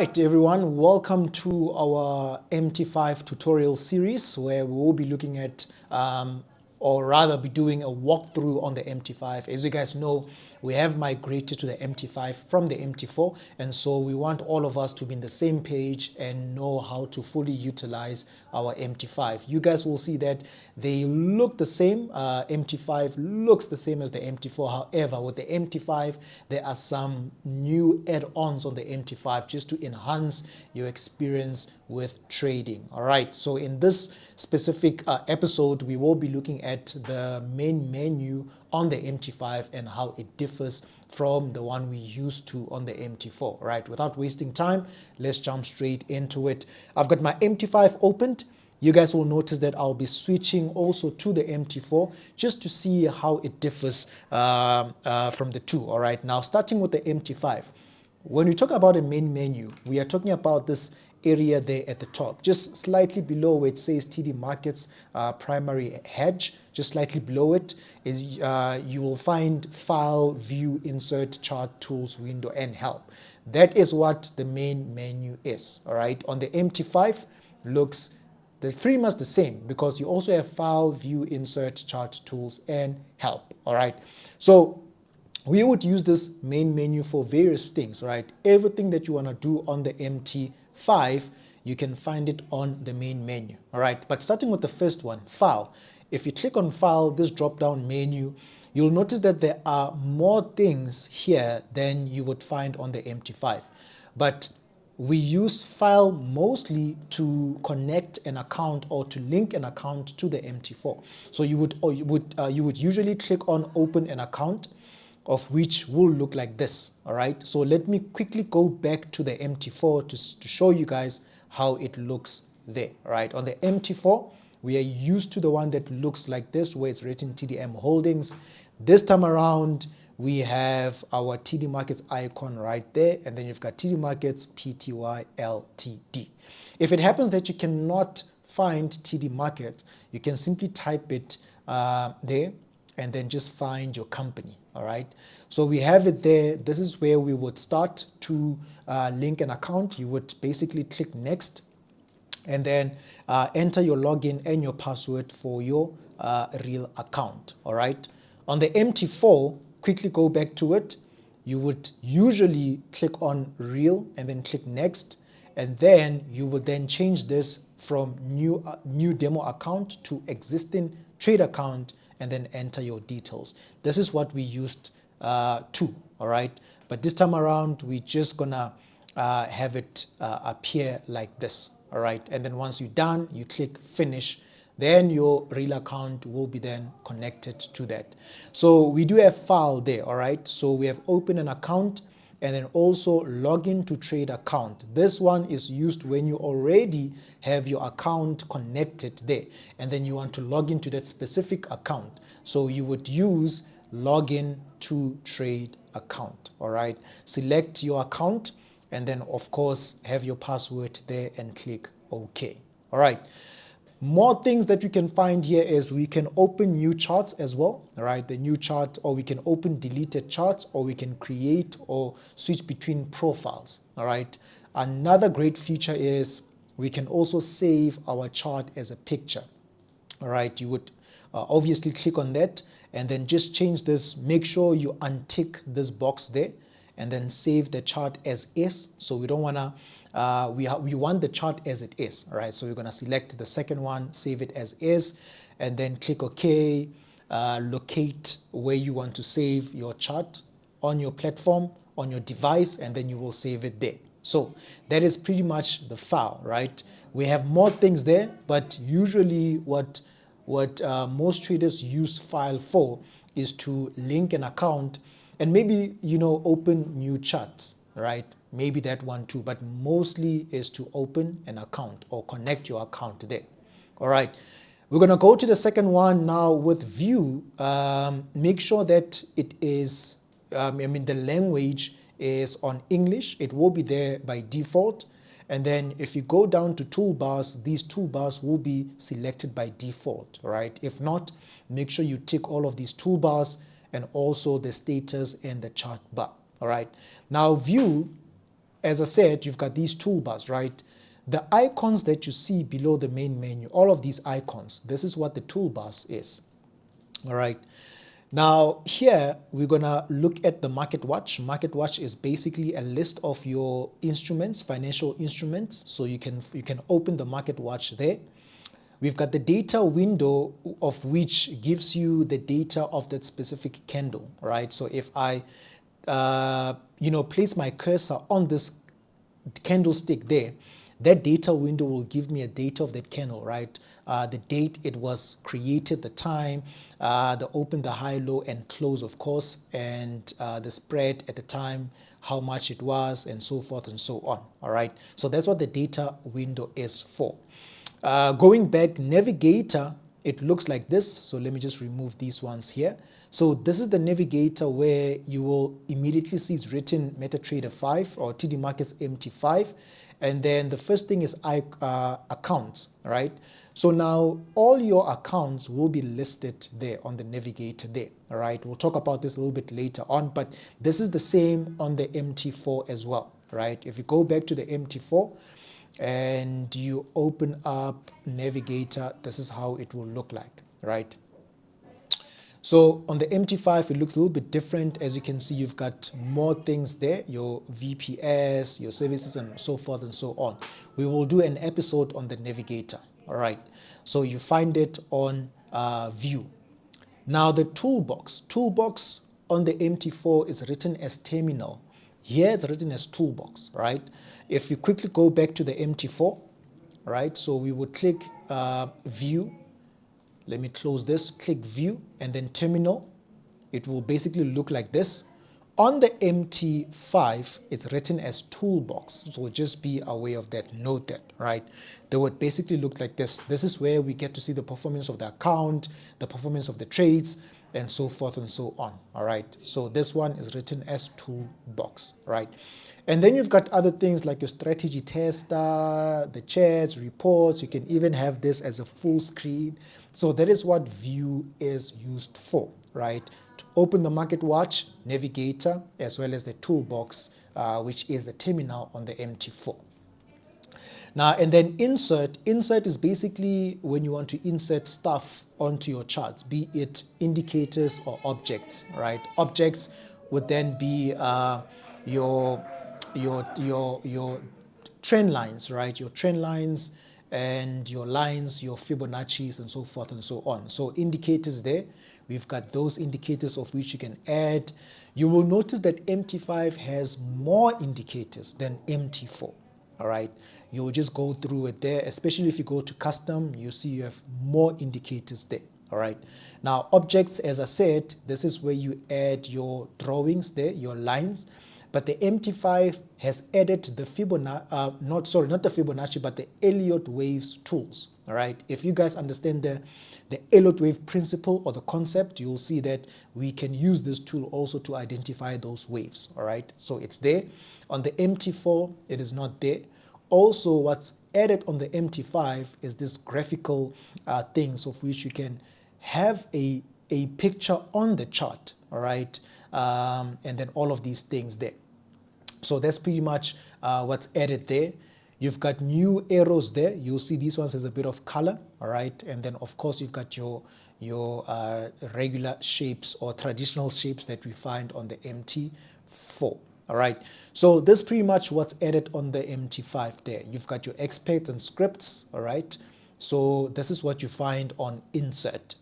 right, everyone, welcome to our MT5 tutorial series where we will be looking at or rather be doing a walkthrough on the MT5. As you guys know, we have migrated to the MT5 from the MT4, and so we want all of us to be in the same page and know how to fully utilize our MT5. You guys will see that they look the same. MT5 looks the same as the MT4. However, with the MT5, there are some new add-ons on the MT5 just to enhance your experience with trading. All right, so in this specific episode, we will be looking at the main menu on the MT5 and how it differs from the one we used to on the MT4. All right, without wasting time, let's jump straight into it. I've got my MT5 opened. You guys will notice that I'll be switching also to the MT4 just to see how it differs from the two. All right, now starting with the MT5. When we talk about a main menu, we are talking about this area there at the top, just slightly below where it says TD Markets primary hedge. Just slightly below it is you will find File, View, Insert, Chart, Tools, Window, and Help. That is what the main menu is. All right, on the MT5 looks pretty much the same because you also have File, View, Insert, Chart, Tools, and Help. All right, so we would use this main menu for various things. Right, everything that you want to do on the MT5, you can find it on the main menu. All right, but starting with the first one, File. If you click on File, this drop-down menu, you'll notice that there are more things here than you would find on the MT5. But we use File mostly to connect an account or to link an account to the MT4. So you would usually click on Open an account, of which will look like this. All right. So let me quickly go back to the MT4 to show you guys how it looks there. All right. On the MT4, we are used to the one that looks like this, where it's written TDM Holdings. This time around, we have our TD Markets icon right there, and then you've got TD Markets Pty Ltd. If it happens that you cannot find TD Market, you can simply type it there and then just find your company. All right, so we have it there. This is where we would start to link an account. You would basically click next and then enter your login and your password for your real account. All right, on the MT4, quickly go back to it. You would usually click on real and then click next, and then you would then change this from new demo account to existing trade account and then enter your details. This is what we used to. All right, but this time around we're just gonna have it appear like this. All right, and then once you're done, you click finish, then your real account will be then connected to that. So we do have File there. All right, so we have open an account and then also login to trade account. This one is used when you already have your account connected there and then you want to log into that specific account. So you would use login to trade account. All right, select your account and then of course have your password there and click OK. All right, more things that you can find here is we can open new charts as well. All right, the new chart, or we can open deleted charts, or we can create or switch between profiles. All right, another great feature is we can also save our chart as a picture. All right, you would obviously click on that and then just change this. Make sure you untick this box there and then save the chart as is. So we don't want to, we want the chart as it is. All right, so we're going to select the second one, save it as is, and then click OK. Locate where you want to save your chart on your platform, on your device, and then you will save it there. So that is pretty much the file, right? We have more things there, but usually what most traders use File for is to link an account and maybe, you know, open new charts, right? Maybe that one too, but mostly is to open an account or connect your account there. All right, we're gonna go to the second one now with View. Make sure that it is, the language is on English. It will be there by default. And then if you go down to toolbars, these toolbars will be selected by default, all right? If not, make sure you tick all of these toolbars and also the status and the chart bar. All right, now View as I said, you've got these toolbars, right? The icons that you see below the main menu, all of these icons, this is what the toolbars is. All right. Now here we're gonna look at the market watch. Market watch is basically a list of your instruments, financial instruments. So you can open the market watch there. We've got the data window, of which gives you the data of that specific candle, right? So if I place my cursor on this candlestick there, that data window will give me a data of that candle, right? The date it was created, the time, the open, the high, low, and close, of course, and the spread at the time, how much it was, and so forth and so on. All right. So that's what the data window is for. Going back, navigator, it looks like this. So let me just remove these ones here. So this is the navigator where you will immediately see it's written Metatrader 5 or TD Markets MT5. And then the first thing is accounts, right? So now all your accounts will be listed there on the navigator there, all right? We'll talk about this a little bit later on, but this is the same on the MT4 as well, right? If you go back to the MT4 and you open up navigator, this is how it will look like, right? So on the MT5, it looks a little bit different. As you can see, you've got more things there, your VPS, your services, and so forth and so on. We will do an episode on the navigator, all right? So you find it on view. Now the toolbox on the MT4 is written as terminal. Here it's written as toolbox, right? If you quickly go back to the MT4, right? So we would click view. Let me close this, click view, and then terminal. It will basically look like this. On the MT5, it's written as toolbox. So just be aware of that, note that, right? They would basically look like this. This is where we get to see the performance of the account, the performance of the trades, and so forth and so on, all right? So this one is written as toolbox, right? And then you've got other things like your strategy tester, the chats, reports. You can even have this as a full screen. So that is what view is used for, right? To open the market watch, navigator, as well as the toolbox, which is the terminal on the MT4. Now, and then insert. Insert is basically when you want to insert stuff onto your charts, be it indicators or objects, right? Objects would then be your trend lines, right? Your trend lines and your lines, your Fibonacci's, and so forth and so on. So indicators there, we've got those indicators of which you can add. You will notice that MT5 has more indicators than MT4, all right? You'll just go through it there, especially if you go to custom, you see you have more indicators there, all right? Now, objects, as I said, this is where you add your drawings there, your lines. But the MT5 has added the Fibonacci, not the Fibonacci, but the Elliott waves tools, all right? If you guys understand the Elliott wave principle or the concept, you'll see that we can use this tool also to identify those waves, all right? So it's there. On the MT4, it is not there. Also, what's added on the MT5 is this graphical things of which you can have a picture on the chart, all right? And then all of these things there. So that's pretty much what's added there. You've got new arrows there. You'll see these ones has a bit of color, all right? And then of course you've got your regular shapes or traditional shapes that we find on the MT4, all right? So this pretty much what's added on the MT5 there. You've got your experts and scripts, all right? So this is what you find on insert.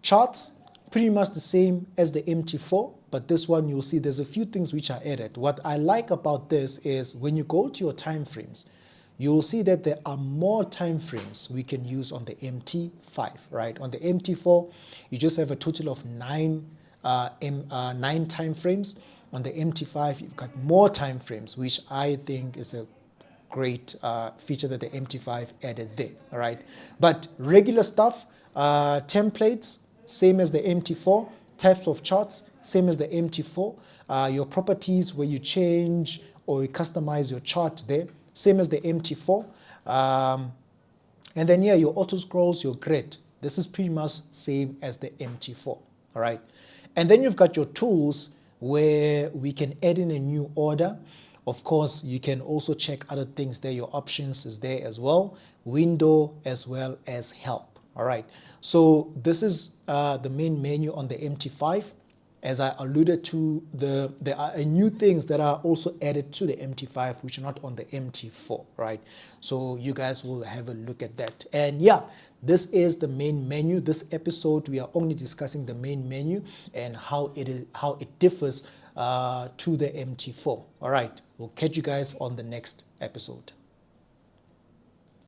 Charts, pretty much the same as the MT4, but this one you'll see there's a few things which are added. What I like about this is when you go to your time frames, you'll see that there are more time frames we can use on the MT5, right? On the MT4, you just have a total of nine time frames. On the MT5, you've got more time frames, which I think is a great feature that the MT5 added there, all right? But regular stuff, templates, same as the MT4, types of charts, same as the MT4, your properties where you change or you customize your chart there, same as the MT4. And then yeah, your auto scrolls, your grid, this is pretty much same as the MT4, all right? And then you've got your tools where we can add in a new order, Of course, you can also check other things there. Your options is there as well, window as well as help. All right, so this is the main menu on the MT5. As I alluded to, there are new things that are also added to the MT5 which are not on the MT4, right? So you guys will have a look at that. And yeah, this is the main menu. This episode we are only discussing the main menu and how it differs to the MT4. All right, we'll catch you guys on the next episode.